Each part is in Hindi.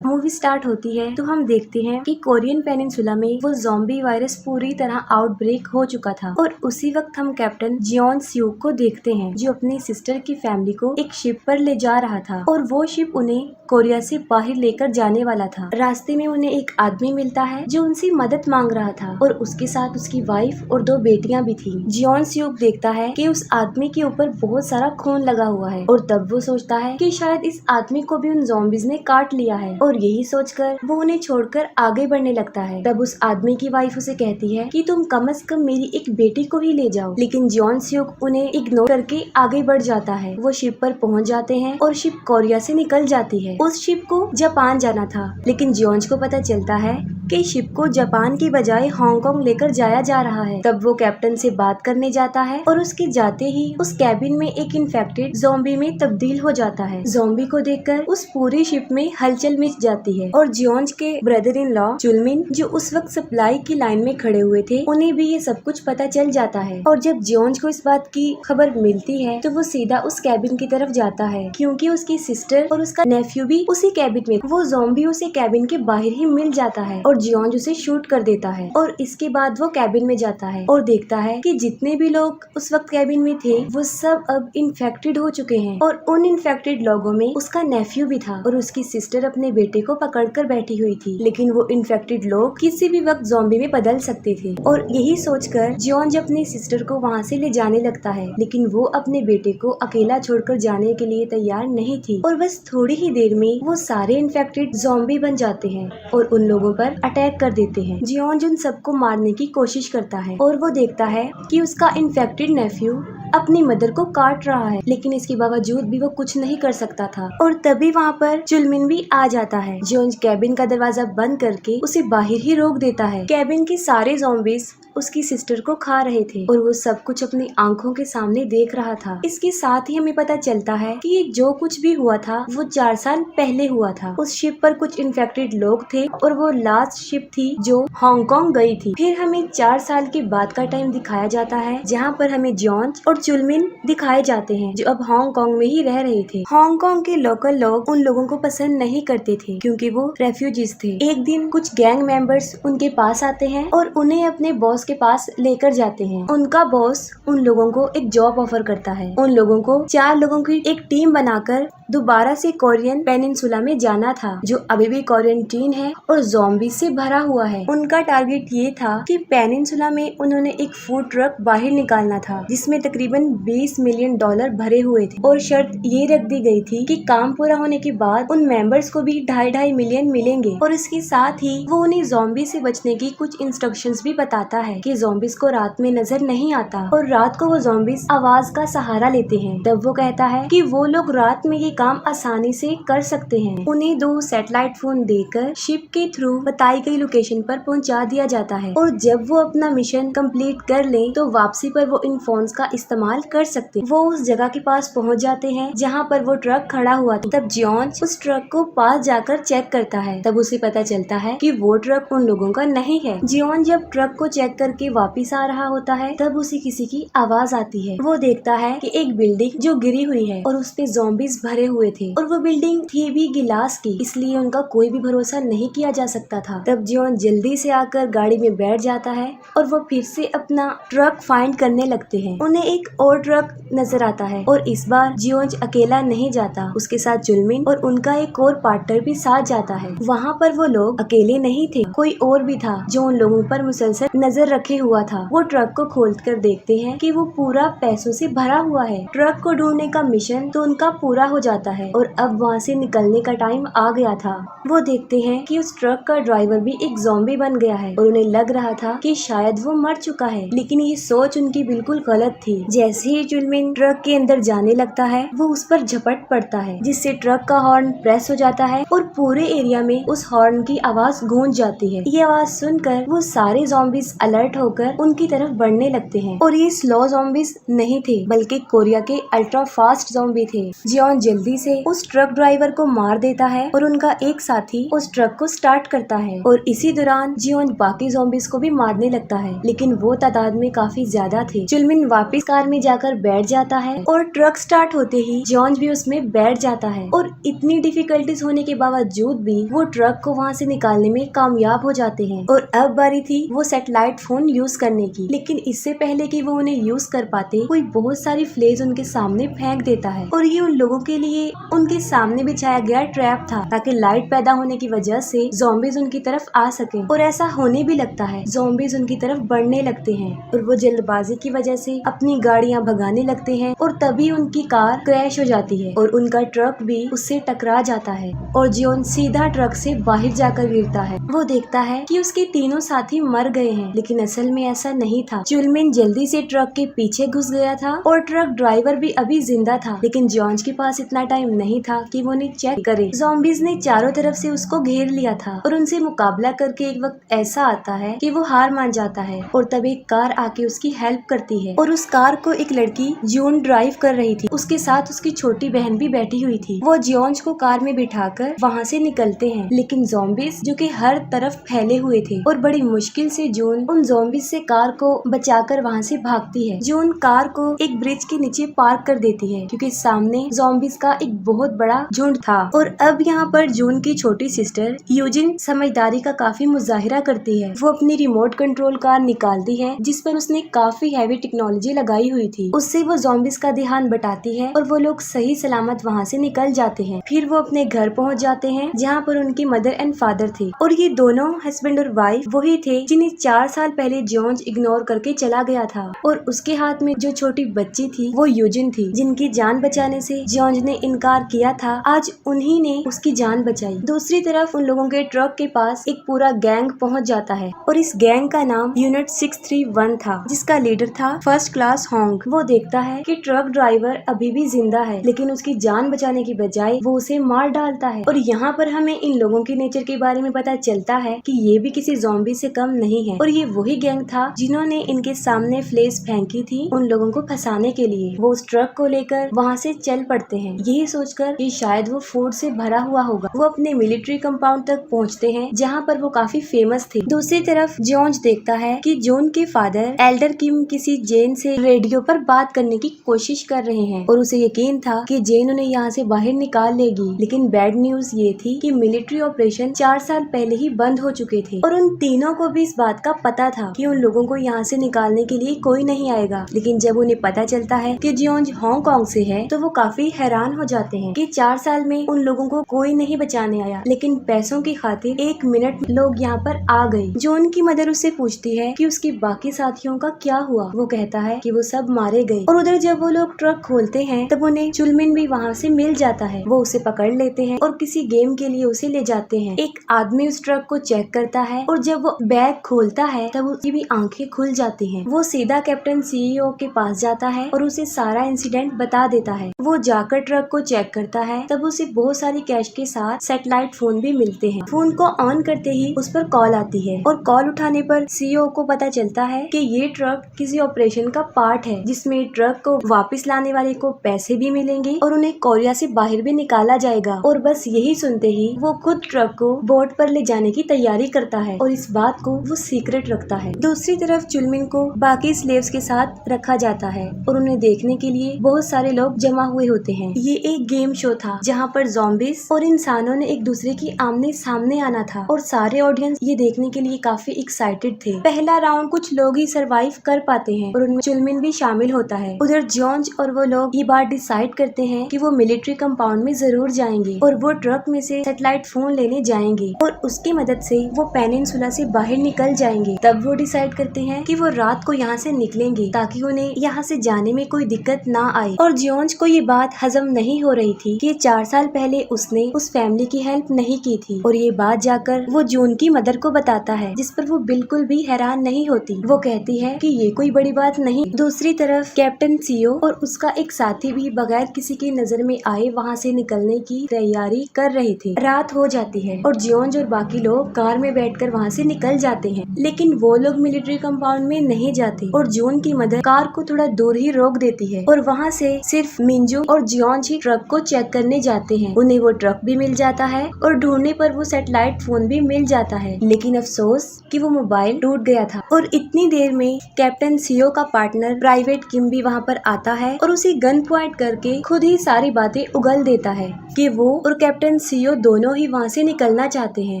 मूवी स्टार्ट होती है तो हम देखते हैं कि कोरियन पेनिनसुला में वो ज़ॉम्बी वायरस पूरी तरह आउटब्रेक हो चुका था और उसी वक्त हम कैप्टन जियोन स्यूक को देखते हैं जो अपनी सिस्टर की फैमिली को एक शिप पर ले जा रहा था और वो शिप उन्हें कोरिया से बाहर लेकर जाने वाला था। रास्ते में उन्हें एक आदमी मिलता है जो उनसे मदद मांग रहा था और उसके साथ उसकी वाइफ और 2 बेटियां भी थी। जियोन स्यूक देखता है कि उस आदमी के ऊपर बहुत सारा खून लगा हुआ है और तब वो सोचता है कि शायद इस आदमी को भी उन ज़ॉम्बीज ने काट लिया है और यही सोचकर वो उन्हें छोड़कर आगे बढ़ने लगता है। तब उस आदमी की वाइफ उसे कहती है कि तुम कम से कम मेरी एक बेटी को ही ले जाओ, लेकिन जियोन स्यूक उन्हें इग्नोर करके आगे बढ़ जाता है। वो शिप पर पहुंच जाते हैं और शिप कोरिया से निकल जाती है। उस शिप को जापान जाना था, लेकिन जियोन को पता चलता है कि शिप को जापान की बजाय हांगकांग लेकर जाया जा रहा है। तब वो कैप्टन से बात करने जाता है और उसके जाते ही उस कैबिन में एक इन्फेक्टेड ज़ॉम्बी में तब्दील हो जाता है। ज़ॉम्बी को देखकर उस पूरी शिप में हलचल मच जाती है और जियोन के ब्रदर इन लॉ चुलमिन जो उस वक्त सप्लाई की लाइन में खड़े हुए थे, उन्हें भी ये सब कुछ पता चल जाता है। और जब जियोन को इस बात की खबर मिलती है तो वो सीधा उस कैबिन की तरफ जाता है क्योंकि उसकी सिस्टर और उसका नेफ्यू भी उसी कैबिन में। वो ज़ॉम्बी उसे कैबिन के बाहर ही मिल जाता है और जियोन उसे शूट कर देता है और इसके बाद वो कैबिन में जाता है और देखता है कि जितने भी लोग उस वक्त कैबिन में थे वो सब अब इन्फेक्टेड हो चुके हैं और उन इन्फेक्टेड लोगों में उसका नेफ्यू भी था और उसकी सिस्टर अपने बेटे को पकड़कर बैठी हुई थी। लेकिन वो इन्फेक्टेड लोग किसी भी वक्त ज़ॉम्बी में बदल सकते थे और यही सोचकर जियोन अपनी सिस्टर को वहाँ से ले जाने लगता है, लेकिन वो अपने बेटे को अकेला छोड़कर जाने के लिए तैयार नहीं थी और बस थोड़ी ही देर में वो सारे इन्फेक्टेड ज़ॉम्बी बन जाते हैं और उन लोगों पर अटैक कर देते हैं। जियोन उन सबको मारने की कोशिश करता है और वो देखता है कि उसका इन्फेक्टेड नेफ्यू अपनी मदर को काट रहा है, लेकिन इसके बावजूद भी वो कुछ नहीं कर सकता था। और तभी वहाँ पर चुलमिन भी आ जाता है जो कैबिन का दरवाजा बंद करके उसे बाहर ही रोक देता है। कैबिन के सारे ज़ॉम्बीज उसकी सिस्टर को खा रहे थे और वो सब कुछ अपनी आंखों के सामने देख रहा था। इसके साथ ही हमें पता चलता है कि ये जो कुछ भी हुआ था वो 4 साल पहले हुआ था। उस शिप पर कुछ इन्फेक्टेड लोग थे और वो लास्ट शिप थी जो हांगकांग गई थी। फिर हमें 4 साल के बाद का टाइम दिखाया जाता है जहाँ पर हमें जियोन और चुलमिन दिखाए जाते हैं जो अब हांगकांग में ही रह रहे थे। हांगकांग के लोकल लोग उन लोगों को पसंद नहीं करते थे क्योंकि वो रेफ्यूजीज थे। एक दिन कुछ गैंग मेंबर्स उनके पास आते हैं और उन्हें अपने बॉस के पास लेकर जाते हैं। उनका बॉस उन लोगों को एक जॉब ऑफर करता है। उन लोगों को 4 लोगों की एक टीम बनाकर दोबारा से कोरियन पेनिनसुला में जाना था जो अभी भी क्वारंटीन है और ज़ॉम्बी से भरा हुआ है। उनका टारगेट ये था कि पेनिनसुला में उन्होंने एक फूड ट्रक बाहर निकालना था जिसमें तकरीबन $20 मिलियन भरे हुए थे और शर्त ये रख दी गई थी कि काम पूरा होने के बाद उन मेंबर्स को भी 2.5 मिलियन मिलेंगे। और इसके साथ ही वो उन्हें ज़ॉम्बी से बचने की कुछ इंस्ट्रक्शंस भी बताता है कि ज़ॉम्बीज को रात में नजर नहीं आता और रात को वो ज़ॉम्बीज आवाज का सहारा लेते हैं। तब वो कहता है कि वो लोग रात में ये काम आसानी से कर सकते हैं। उन्हें 2 सैटेलाइट फोन देकर शिप के थ्रू बताई गई लोकेशन पर पहुंचा दिया जाता है और जब वो अपना मिशन कंप्लीट कर लें तो वापसी पर वो इन फोन्स का इस्तेमाल कर सकते हैं। वो उस जगह के पास पहुंच जाते हैं जहां पर वो ट्रक खड़ा हुआ था। तब जियोन उस ट्रक को पास जाकर चेक करता है। तब उसे पता चलता है कि वो ट्रक उन लोगों का नहीं है। जियोन जब ट्रक को चेक करके वापिस आ रहा होता है तब उसे किसी की आवाज आती है। वो देखता है कि एक बिल्डिंग जो गिरी हुई है और उसपे ज़ॉम्बीज भरे हुए थे और वो बिल्डिंग थी भी गिलास की, इसलिए उनका कोई भी भरोसा नहीं किया जा सकता था। तब जियोन जल्दी से आकर गाड़ी में बैठ जाता है और वो फिर से अपना ट्रक फाइंड करने लगते हैं। उन्हें एक और ट्रक नजर आता है और इस बार जियोन अकेला नहीं जाता, उसके साथ चुलमिन और उनका एक और पार्टनर भी साथ जाता है। वहाँ पर वो लोग अकेले नहीं थे, कोई और भी था जो उन लोगों पर मुसलसल नजर रखे हुआ था। वो ट्रक को खोलकर देखते हैं कि वो पूरा पैसों से भरा हुआ है। ट्रक को ढूंढने का मिशन तो उनका पूरा हो जाता है और अब वहाँ से निकलने का टाइम आ गया था। वो देखते हैं कि उस ट्रक का ड्राइवर भी एक ज़ॉम्बी बन गया है और उन्हें लग रहा था कि शायद वो मर चुका है, लेकिन ये सोच उनकी बिल्कुल गलत थी। जैसे ही चुलमिन ट्रक के अंदर जाने लगता है वो उस पर झपट पड़ता है जिससे ट्रक का हॉर्न प्रेस हो जाता है और पूरे एरिया में उस हॉर्न की आवाज गूंज जाती है। ये आवाज सुनकर वो सारे ज़ॉम्बीज अलर्ट होकर उनकी तरफ बढ़ने लगते हैं और ये स्लो ज़ॉम्बीज नहीं थे बल्कि कोरिया के अल्ट्रा फास्ट ज़ॉम्बी थे। जियोन जल्दी से उस ट्रक ड्राइवर को मार देता है और उनका एक साथी उस ट्रक को स्टार्ट करता है और इसी दौरान जियोन बाकी ज़ॉम्बीज को भी मारने लगता है, लेकिन वो तादाद में काफी ज्यादा थे। चुलमिन वापस कार में जाकर बैठ जाता है और ट्रक स्टार्ट होते ही जॉन्स भी उसमें बैठ जाता है और इतनी डिफिकल्टीज होने के बावजूद भी वो ट्रक को वहाँ से निकालने में कामयाब हो जाते हैं। और अब बारी थी वो सैटेलाइट फोन यूज करने की, लेकिन इससे पहले कि वो उन्हें यूज कर पाते कोई बहुत सारी फ्लेज उनके सामने फेंक देता है और ये उन लोगों के लिए उनके सामने बिछाया गया ट्रैप था ताकि लाइट पैदा होने की वजह से ज़ॉम्बीज उनकी तरफ आ सके। और ऐसा होने भी लगता है, ज़ॉम्बीज उनकी तरफ बढ़ने लगते हैं और वो जल्दबाजी की वजह से अपनी गाड़ियां भगाने लगते हैं और तभी उनकी कार क्रैश हो जाती है और उनका ट्रक भी उससे टकरा जाता है और जियोन सीधा ट्रक से बाहर जाकर गिरता है। वो देखता है कि उसके तीनों साथी मर गए हैं, लेकिन असल में ऐसा नहीं था। चुलमिन जल्दी से ट्रक के पीछे घुस गया था और ट्रक ड्राइवर भी अभी जिंदा था, लेकिन जॉन्स के पास इतना टाइम नहीं था कि वो उन्हें चेक करे। ज़ॉम्बीज ने चारों तरफ से उसको घेर लिया था और उनसे मुकाबला करके एक वक्त ऐसा आता है कि वो हार मान जाता है और तब एक कार आके उसकी हेल्प करती है और उस कार को एक लड़की जून ड्राइव कर रही थी। उसके साथ उसकी छोटी बहन भी बैठी हुई थी। वो जॉन्स को कार में बिठाकर वहाँ से निकलते हैं, लेकिन ज़ॉम्बीज जो कि हर तरफ फैले हुए थे और बड़ी मुश्किल से जून उन ज़ॉम्बीज से कार को बचाकर वहाँ से भागती है। जून कार को एक ब्रिज के नीचे पार्क कर देती है क्योंकि सामने ज़ॉम्बीज का एक बहुत बड़ा झुंड था। और अब यहाँ पर जून की छोटी सिस्टर यूजिन समझदारी का काफी मुजाहिरा करती है। वो अपनी रिमोट कंट्रोल कार निकालती है जिस पर उसने काफी हैवी टेक्नोलॉजी लगाई हुई थी। उससे वो ज़ॉम्बीज का ध्यान बटाती है और वो लोग सही सलामत वहाँ से निकल जाते हैं। फिर वो अपने घर पहुँच जाते हैं जहाँ पर उनकी मदर एंड फादर थे और ये दोनों हस्बैंड और वाइफ वही थे जिन्हें 4 साल पहले जॉन्स इग्नोर करके चला गया था। और उसके हाथ में जो छोटी बच्ची थी वो यूजिन थी, जिनकी जान बचाने से जॉन्स ने इनकार किया था। आज उन्हीं ने उसकी जान बचाई। दूसरी तरफ उन लोगों के ट्रक के पास एक पूरा गैंग पहुंच जाता है और इस गैंग का नाम यूनिट 631 था, जिसका लीडर था फर्स्ट क्लास होंग। वो देखता है कि ट्रक ड्राइवर अभी भी जिंदा है, लेकिन उसकी जान बचाने की बजाय वो उसे मार डालता है। और यहाँ पर हमें इन लोगों के नेचर के बारे में पता चलता है कि ये भी किसी ज़ॉम्बी से कम नहीं है और ये वही गैंग था जिन्होंने इनके सामने फ्लेस फेंकी थी उन लोगों को फंसाने के लिए। वो उस ट्रक को लेकर वहाँ से चल पड़ते हैं, यही सोचकर कि शायद वो फूड से भरा हुआ होगा। वो अपने मिलिट्री कंपाउंड तक पहुँचते हैं जहाँ पर वो काफी फेमस थे। दूसरी तरफ जॉन्स देखता है कि जून के फादर एल्डर किम किसी जेन से रेडियो पर बात करने की कोशिश कर रहे हैं और उसे यकीन था कि जेन उन्हें यहाँ से बाहर निकाल लेगी। लेकिन बैड न्यूज ये थी कि मिलिट्री ऑपरेशन 4 साल पहले ही बंद हो चुके थे और उन तीनों को भी इस बात का पता था कि उन लोगों को यहाँ से निकालने के लिए कोई नहीं आएगा। लेकिन जब उन्हें पता चलता है कि जॉन्स हांगकांग से है तो वो काफी हैरान हो जाते हैं कि 4 साल में उन लोगों को कोई नहीं बचाने आया, लेकिन पैसों की खातिर 1 मिनट लोग यहाँ पर आ गए। जॉन की मदर उससे पूछती है कि उसकी बाकी साथियों का क्या हुआ। वो कहता है कि वो सब मारे गए। और उधर जब वो लोग ट्रक खोलते हैं तब उन्हें चुलमिन भी वहाँ से मिल जाता है। वो उसे पकड़ लेते हैं और किसी गेम के लिए उसे ले जाते हैं। एक आदमी उस ट्रक को चेक करता है और जब वो बैग खोलता है तब उसकी भी आंखें खुल जाती हैं। वो सीधा कैप्टन CEO के पास जाता है और उसे सारा इंसिडेंट बता देता है। वो जाकर ट्रक को चेक करता है तब उसे बहुत सारी कैश के साथ सैटेलाइट फोन भी मिलते हैं। फोन को ऑन करते ही उस पर कॉल आती है और कॉल उठाने पर CEO को पता चलता है कि ये ट्रक किसी ऑपरेशन का पार्ट है जिसमें ट्रक को वापस लाने वाले को पैसे भी मिलेंगे और उन्हें कोरिया से बाहर भी निकाला जाएगा। और बस यही सुनते ही वो खुद ट्रक को बोट पर ले जाने की तैयारी करता है और इस बात को वो सीक्रेट रखता है। दूसरी तरफ चुलमिन को बाकी स्लेव्स के साथ रखा जाता है और उन्हें देखने के लिए बहुत सारे लोग जमा हुए होते हैं। ये एक गेम शो था जहाँ पर ज़ॉम्बीज और इंसानों ने एक दूसरे की आमने सामने आना था और सारे ऑडियंस ये देखने के लिए काफी एक्साइटेड थे। पहला राउंड कुछ लोग ही सरवाइव कर पाते हैं और उनमें चुलमिन भी शामिल होता है। उधर जॉन्स और वो लोग ये बात डिसाइड करते हैं कि वो मिलिट्री कंपाउंड में जरूर जाएंगे और वो ट्रक में से सैटेलाइट फोन लेने जाएंगे और उसकी मदद से वो पेनिनसुला से बाहर निकल जाएंगे। तब वो डिसाइड करते हैं कि वो रात को यहाँ से निकलेंगे ताकि उन्हें यहाँ से जाने में कोई दिक्कत ना आए। और जॉन्स को ये बात हजम नहीं हो रही थी कि 4 साल पहले उसने उस फैमिली की हेल्प नहीं की थी और ये बात जाकर वो जून की मदर को बताता है, जिस पर वो बिल्कुल भी हैरान नहीं होती। वो कहती है कि ये कोई बड़ी बात नहीं। दूसरी तरफ कैप्टन सीओ और उसका एक साथी भी बगैर किसी की नजर में आए वहाँ से निकलने की तैयारी कर रहे थे। रात हो जाती है और जॉन्स और बाकी लोग कार में बैठकर वहाँ से निकल जाते हैं, लेकिन वो लोग मिलिट्री कंपाउंड में नहीं जाते और जून की मदर कार को थोड़ा दूर ही रोक देती है और वहाँ से सिर्फ मिंजू और जॉन्स ही ट्रक को चेक करने जाते हैं। उन्हें वो ट्रक भी मिल जाता है और ढूंढने पर वो सैटेलाइट फोन भी मिल जाता है, लेकिन अफसोस कि वो मोबाइल टूट गया था। और इतनी देर में कैप्टन सीओ का पार्टनर प्राइवेट किम भी वहाँ पर आता है और उसे गन पॉइंट करके खुद ही सारी बातें उगल देता है कि वो और कैप्टन सीओ दोनों ही वहाँ से निकलना चाहते हैं।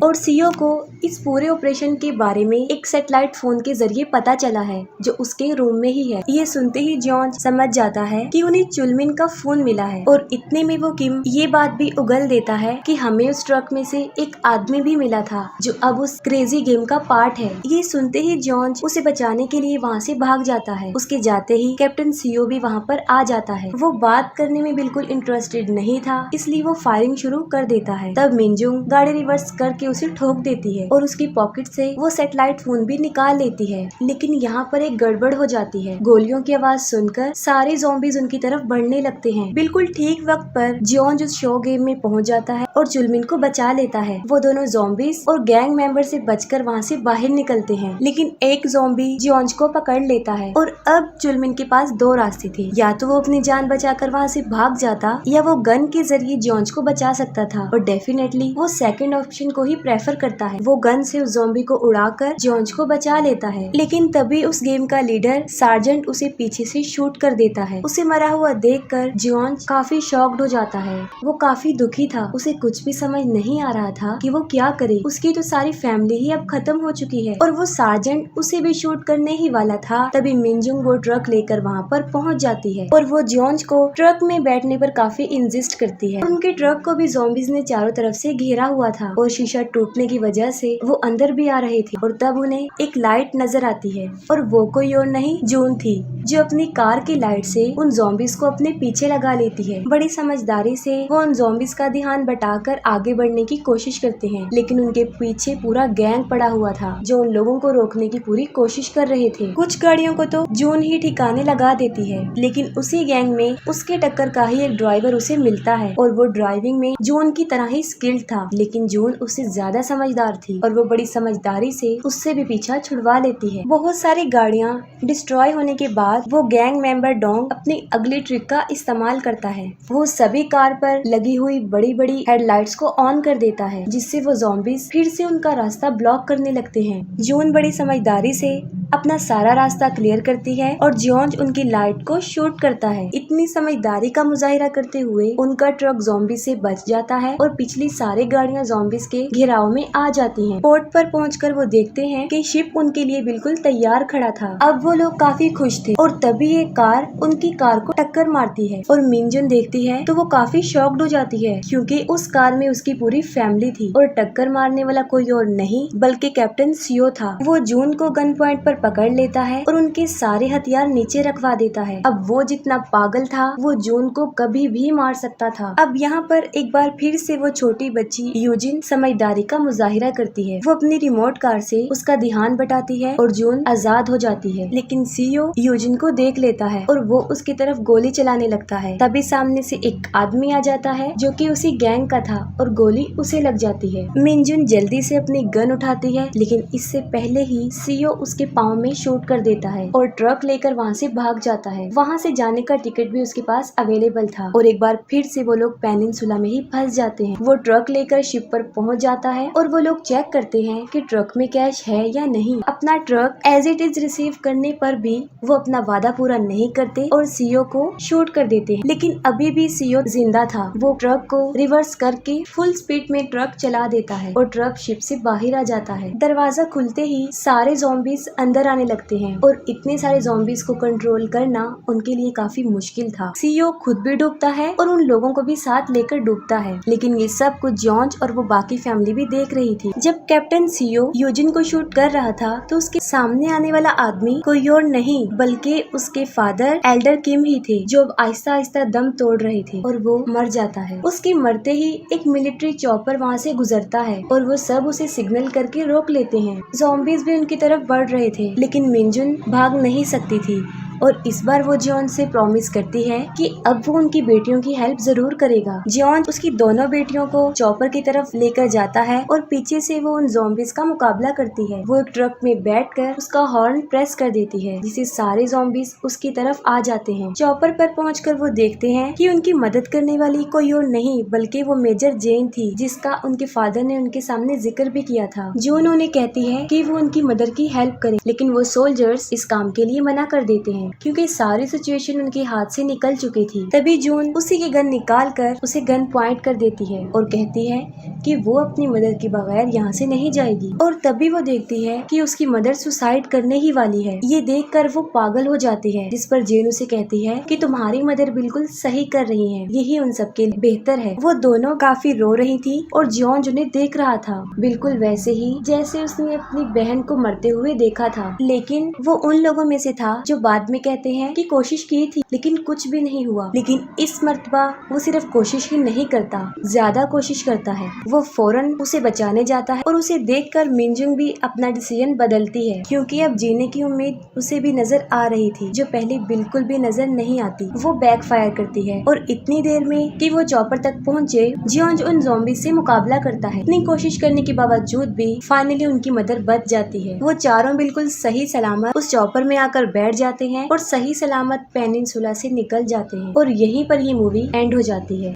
और सीओ को इस पूरे ऑपरेशन के बारे में एक सैटेलाइट फोन के जरिए पता चला है जो उसके रूम में ही है। ये सुनते ही जॉन समझ जाता है कि उन्हें चुलमिन का फोन मिला है और इतने में वो किम ये बात भी उगल देता है कि हमें उस ट्रक में से एक आदमी भी मिला था जो अब उस क्रेजी गेम का पार्ट है। ये सुनते ही जॉन उसे बचाने के लिए वहाँ से भाग जाता है। उसके जाते ही कैप्टन सीओ भी वहाँ पर आ जाता है। वो बात करने में बिल्कुल इंटरेस्टेड नहीं था, इसलिए वो फायरिंग शुरू कर देता है। तब मिनजुंग गाड़ी रिवर्स करके उसे ठोक देती है और उसकी पॉकेट से वो सैटेलाइट फोन भी निकाल लेती है। लेकिन यहाँ पर एक गड़बड़ हो जाती है। गोलियों की आवाज सुनकर सारे ज़ॉम्बीज उनकी तरफ बढ़ने लगते हैं। बिल्कुल ठीक वक्त पर जॉन उस शो गेम में पहुँच जाता है और चुलमिन को बचा लेता है। वो दोनों ज़ॉम्बीज और गैंग मेंबर से बचकर वहाँ से बाहर निकलते हैं, लेकिन एक ज़ॉम्बी जॉन को पकड़ लेता है। और अब चुलमिन के पास दो रास्ते थे, या तो वो अपनी जान बचाकर वहाँ से भाग जाता या वो गन के जरिए जॉन को बचा सकता था। और डेफिनेटली वो सेकंड ऑप्शन को ही प्रेफर करता है। वो गन से उस ज़ॉम्बी को उड़ाकर जॉन को बचा लेता है। लेकिन तभी उस गेम का लीडर सार्जेंट उसे पीछे से शूट कर देता है। उसे मरा हुआ देखकर जॉन काफी शॉक्ड हो जाता है। वो काफी दुखी था। उसे कुछ भी समझ नहीं आ रहा था कि वो क्या करे। उसकी तो सारी फैमिली ही अब खत्म हो चुकी है और वो सार्जेंट उसे भी शूट करने ही वाला था। तभी मिनजुंग वो ट्रक लेकर वहाँ पर पहुँच जाती है और वो जॉन को ट्रक में बैठने पर काफी इंसिस्ट करती है। उनके ट्रक को भी ज़ॉम्बीज ने चारों तरफ से घेरा हुआ था और शीशा टूटने की वजह से वो अंदर भी आ रहे थे। और तब उन्हें एक लाइट नजर आती है और वो कोई और नहीं जून थी, जो अपनी कार की लाइट से उन ज़ॉम्बीज को अपने पीछे लगा लेती है। बड़ी समझदारी से वो उन ज़ॉम्बीज का ध्यान बटाकर आगे बढ़ने की कोशिश करते हैं, लेकिन उनके पीछे पूरा गैंग पड़ा हुआ था जो उन लोगों को रोकने की पूरी कोशिश कर रहे थे। कुछ गाड़ियों को तो जून ही ठिकाने लगा देती है, लेकिन उसी गैंग में उसके टक्कर का ही एक ड्राइवर उसे मिलता है और वो ड्राइविंग में जून की तरह ही स्किल्ड था, लेकिन जून उससे ज्यादा समझदार थी और वो बड़ी समझदारी से उससे भी पीछा छुड़वा लेती है। बहुत सारी गाड़ियाँ डिस्ट्रॉय होने के बाद वो गैंग मेंबर डोंग अपनी अगली ट्रिक का इस्तेमाल करता है। वो सभी कार पर लगी हुई बड़ी बड़ी हेडलाइट्स को ऑन कर देता है, जिससे वो ज़ॉम्बीज फिर से उनका रास्ता ब्लॉक करने लगते हैं। जून बड़ी समझदारी से अपना सारा रास्ता क्लियर करती है और जॉर्ज उनकी लाइट को शूट करता है। इतनी समझदारी का मुजाहिरा करते हुए उनका ट्रक ज़ॉम्बी से बच जाता है और पिछली सारी गाड़ियां ज़ॉम्बीज के घेराव में आ जाती हैं। पोर्ट पर पहुंचकर वो देखते हैं कि शिप उनके लिए बिल्कुल तैयार खड़ा था। अब वो लोग काफी खुश थे और तभी एक कार उनकी कार को टक्कर मारती है और मिनजुन देखती है तो वो काफी शॉक्ड हो जाती है, क्योंकि उस कार में उसकी पूरी फैमिली थी और टक्कर मारने वाला कोई और नहीं बल्कि कैप्टन सीओ था। वो जून को गन पॉइंट पर पकड़ लेता है और उनके सारे हथियार नीचे रखवा देता है। अब वो जितना पागल था वो जून को कभी भी मार सकता था। अब यहाँ पर एक बार फिर से वो छोटी बच्ची यूजिन समझदारी का मुजाहिरा करती है। वो अपनी रिमोट कार से उसका ध्यान बटाती है और जून आजाद हो जाती है, लेकिन सीओ यूजिन को देख लेता है और वो उसकी तरफ गोली चलाने लगता है। तभी सामने से एक आदमी आ जाता है जो कि उसी गैंग का था और गोली उसे लग जाती है। मिनजुन जल्दी से अपनी गन उठाती है, लेकिन इससे पहले ही सीओ उसके पाँव में शूट कर देता है और ट्रक लेकर वहाँ से भाग जाता है। वहाँ से जाने का टिकट भी उसके पास अवेलेबल था और एक बार फिर से वो लोग पेनिनसुला में ही फंस जाते हैं। वो ट्रक लेकर शिप पर पहुँच जाता है और वो लोग चेक करते हैं कि ट्रक में कैश है या नहीं। अपना truck as it is receive करने पर भी वो अपना वादा पूरा नहीं करते और सीओ को शूट कर देते हैं, लेकिन अभी भी सीओ जिंदा था। वो ट्रक को रिवर्स करके फुल स्पीड में ट्रक चला देता है और ट्रक शिप से बाहर आ जाता है। दरवाजा खुलते ही सारे ज़ॉम्बीज अंदर आने लगते हैं और इतने सारे ज़ॉम्बीज को कंट्रोल करना उनके लिए काफी मुश्किल था। सीओ खुद भी डूबता है और उन लोगों को भी साथ लेकर डूबता है, लेकिन ये सब कुछ जॉर्ज और वो बाकी फैमिली भी देख रही थी। जब कैप्टन सीओ यूजिन को शूट कर रहा था तो उसके सामने आने वाला आदमी कोई और नहीं बल्कि उसके फादर एल्डर किम ही थे, जो अब आहिस्ता आहिस्ता दम तोड़ रहे थे और वो मर जाता है। उसके मरते ही एक मिलिट्री चॉपर वहाँ से गुजरता है और वो सब उसे सिग्नल करके रोक लेते हैं। ज़ॉम्बीज भी उनकी तरफ बढ़ रहे थे, लेकिन मिनजुन भाग नहीं सकती थी और इस बार वो जॉन से प्रॉमिस करती है कि अब वो उनकी बेटियों की हेल्प जरूर करेगा। जॉन उसकी दोनों बेटियों को चॉपर की तरफ लेकर जाता है और पीछे से वो उन ज़ॉम्बीज का मुकाबला करती है। वो एक ट्रक में बैठकर उसका हॉर्न प्रेस कर देती है, जिससे सारे ज़ॉम्बीज उसकी तरफ आ जाते हैं। चॉपर पर पहुंचकर वो देखते हैं कि उनकी मदद करने वाली कोई और नहीं बल्कि वो मेजर जेन थी, जिसका उनके फादर ने उनके सामने जिक्र भी किया था। जॉन उन्हें कहती है कि वो उनकी मदर की हेल्प करे, लेकिन वो सोल्जर्स इस काम के लिए मना कर देते हैं। हैं क्योंकि सारी सिचुएशन उनके हाथ से निकल चुकी थी। तभी जून उसी की गन निकाल कर उसे गन पॉइंट कर देती है और कहती है कि वो अपनी मदर के बगैर यहाँ से नहीं जाएगी। और तभी वो देखती है कि उसकी मदर सुसाइड करने ही वाली है। ये देखकर वो पागल हो जाती है, जिस पर जेन उसे कहती है कि तुम्हारी मदर बिल्कुल सही कर रही है, यही उन सबके लिए बेहतर है। वो दोनों काफी रो रही थी और जॉन उन्हें देख रहा था, बिल्कुल वैसे ही जैसे उसने अपनी बहन को मरते हुए देखा था। लेकिन वो उन लोगों में से था जो बाद में कहते हैं कि कोशिश की थी लेकिन कुछ भी नहीं हुआ। लेकिन इस मर्तबा वो सिर्फ कोशिश ही नहीं करता, ज्यादा कोशिश करता है। वो फौरन उसे बचाने जाता है और उसे देखकर मिनजुंग भी अपना डिसीजन बदलती है, क्योंकि अब जीने की उम्मीद उसे भी नजर आ रही थी जो पहले बिल्कुल भी नजर नहीं आती। वो बैकफायर करती है और इतनी देर में कि वो चॉपर तक पहुंचे, जियोंज उन ज़ॉम्बी से मुकाबला करता है। इतनी कोशिश करने के बावजूद भी फाइनली उनकी मदर बच जाती है। वो चारों बिल्कुल सही सलामत उस चॉपर में आकर बैठ जाते हैं और सही सलामत पेनिनसुला से निकल जाते हैं और यहीं पर ही मूवी एंड हो जाती है।